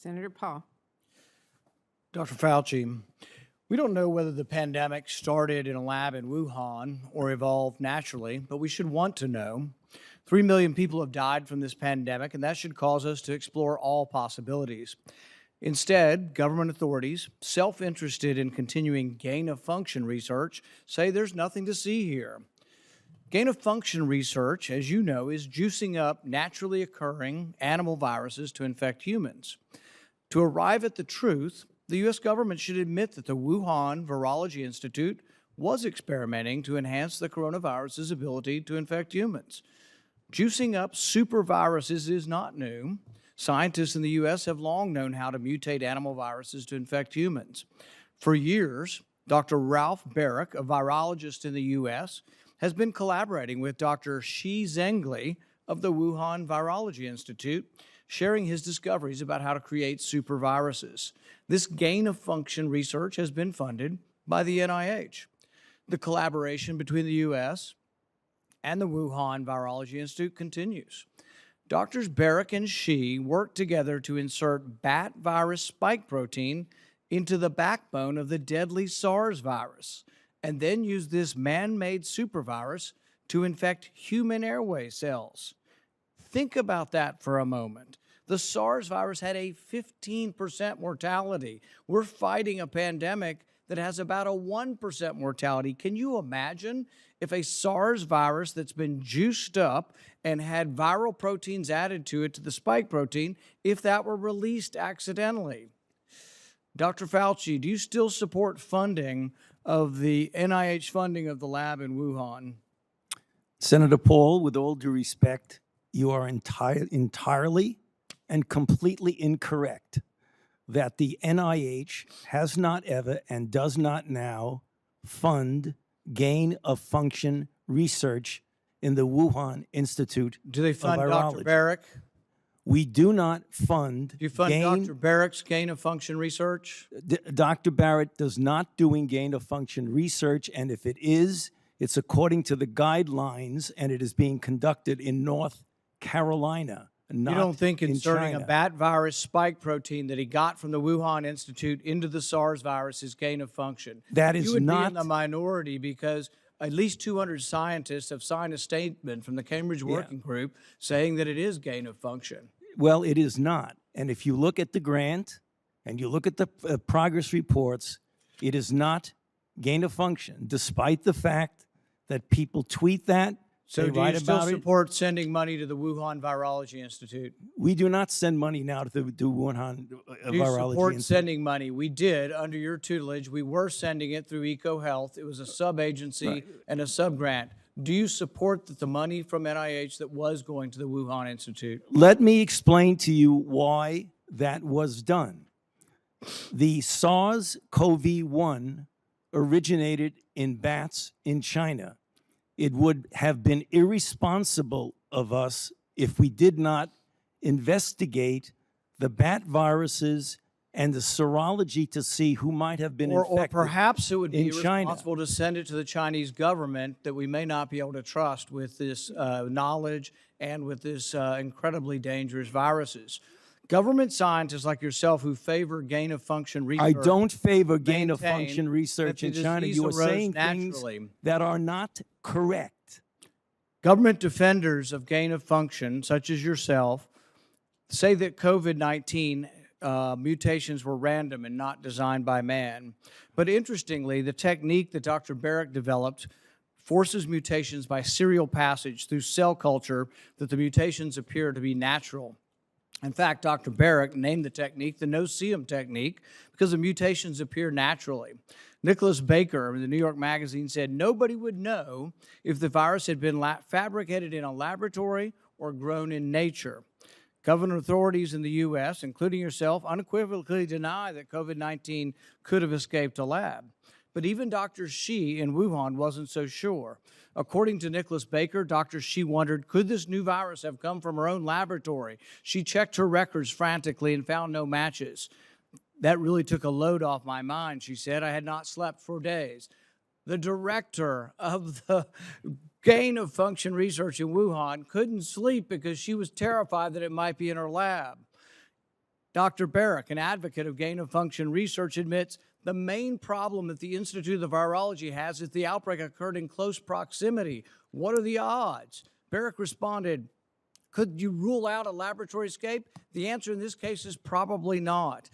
Senator Paul. Dr. Fauci, we don't know whether the pandemic started in a lab in Wuhan or evolved naturally, but we should want to know. 3 million people have died from this pandemic, and that should cause us to explore all possibilities. Instead, government authorities, self-interested in continuing gain-of-function research, say there's nothing to see here. Gain-of-function research, as you know, is juicing up naturally occurring animal viruses to infect humans. To arrive at the truth, the U.S. government should admit that the Wuhan Virology Institute was experimenting to enhance the coronavirus's ability to infect humans. Juicing up superviruses is not new. Scientists in the U.S. have long known how to mutate animal viruses to infect humans. For years, Dr. Ralph Baric, a virologist in the U.S., has been collaborating with Dr. Shi Zhengli of the Wuhan Virology Institute, sharing his discoveries about how to create superviruses. This gain-of-function research has been funded by the NIH. The collaboration between the U.S. and the Wuhan Virology Institute continues. Doctors Baric and Shi worked together to insert bat virus spike protein into the backbone of the deadly SARS virus, and then use this man-made supervirus to infect human airway cells. Think about that for a moment. The SARS virus had a 15% mortality. We're fighting a pandemic that has about a 1% mortality. Can you imagine if a SARS virus that's been juiced up and had viral proteins added to it, to the spike protein, if that were released accidentally? Dr. Fauci, do you still support funding of the NIH funding of the lab in Wuhan? Senator Paul, with all due respect, you are entirely and completely incorrect that the NIH has not ever and does not now fund gain-of-function research in the Wuhan Institute of Virology. Do they fund Dr. Baric? We do not fund. Do you fund Dr. Barrick's gain-of-function research? Dr. Barrett does not doing gain-of-function research, and if it is, it's according to the guidelines, and it is being conducted in North Carolina, not in China. You don't think inserting a bat virus spike protein that he got from the Wuhan Institute into the SARS virus is gain-of-function? That is not. You would be in the minority because at least 200 scientists have signed a statement from the Cambridge Working Group saying that it is gain-of-function. Well, it is not. And if you look at the grant and you look at the progress reports, it is not gain-of-function, despite the fact that people tweet that. So do you still support sending money to the Wuhan Virology Institute? We do not send money now to the Wuhan Virology Institute. Do you support sending money? We did under your tutelage. We were sending it through EcoHealth. It was a sub-agency and a sub-grant. Do you support that the money from NIH that was going to the Wuhan Institute? Let me explain to you why that was done. The SARS-CoV-1 originated in bats in China. It would have been irresponsible of us if we did not investigate the bat viruses and the serology to see who might have been infected. Or perhaps it would be irresponsible to send it to the Chinese government that we may not be able to trust with this knowledge and with this incredibly dangerous viruses. Government scientists like yourself who favor gain-of-function research. I don't favor gain-of-function research in China. You are saying things that are not correct. Government defenders of gain-of-function, such as yourself, say that COVID-19 mutations were random and not designed by man. But interestingly, the technique that Dr. Baric developed forces mutations by serial passage through cell culture that the mutations appear to be natural. In fact, Dr. Baric named the technique the no-see-'em technique because the mutations appear naturally. Nicholas Baker in the New York Magazine said nobody would know if the virus had been fabricated in a laboratory or grown in nature. Government authorities in the U.S., including yourself, unequivocally deny that COVID-19 could have escaped a lab. But even Dr. Shi in Wuhan wasn't so sure. According to Nicholas Baker, Dr. Shi wondered, could this new virus have come from her own laboratory? She checked her records frantically and found no matches. That really took a load off my mind, she said. I had not slept for days. The director of the gain-of-function research in Wuhan couldn't sleep because she was terrified that it might be in her lab. Dr. Barrick, an advocate of gain-of-function research, admits the main problem that the Institute of Virology has is the outbreak occurred in close proximity. What are the odds? Barrick responded, could you rule out a laboratory escape? The answer in this case is probably not.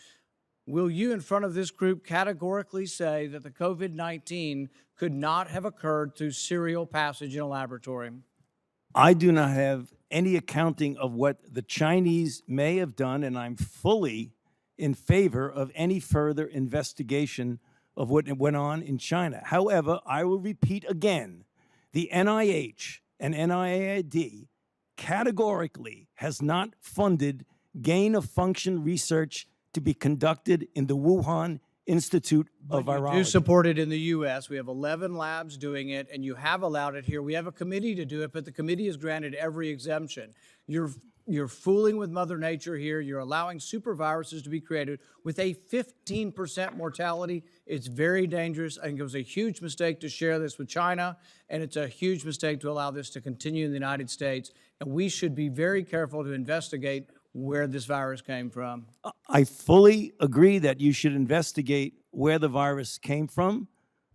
Will you, in front of this group, categorically say that the COVID-19 could not have occurred through serial passage in a laboratory? I do not have any accounting of what the Chinese may have done, and I'm fully in favor of any further investigation of what went on in China. However, I will repeat again, the NIH and NIAID categorically has not funded gain-of-function research to be conducted in the Wuhan Institute of Virology. You do support it in the U.S. We have 11 labs doing it, and you have allowed it here. We have a committee to do it, but the committee has granted every exemption. You're fooling with Mother Nature here. You're allowing superviruses to be created with a 15% mortality. It's very dangerous. I think it was a huge mistake to share this with China, and it's a huge mistake to allow this to continue in the United States. And we should be very careful to investigate where this virus came from. I fully agree that you should investigate where the virus came from.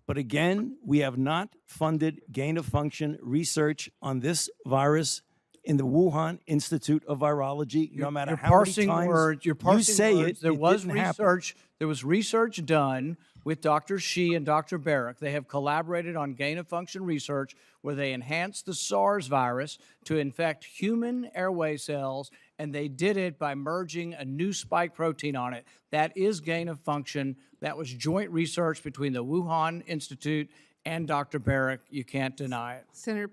But again, we have not funded gain-of-function research on this virus in the Wuhan Institute of Virology, no matter how many times you say it. There was research. There was research done with Dr. Shi and Dr. Barrick. They have collaborated on gain-of-function research where they enhanced the SARS virus to infect human airway cells, and they did it by merging a new spike protein on it. That is gain-of-function. That was joint research between the Wuhan Institute and Dr. Barrick. You can't deny it. Senator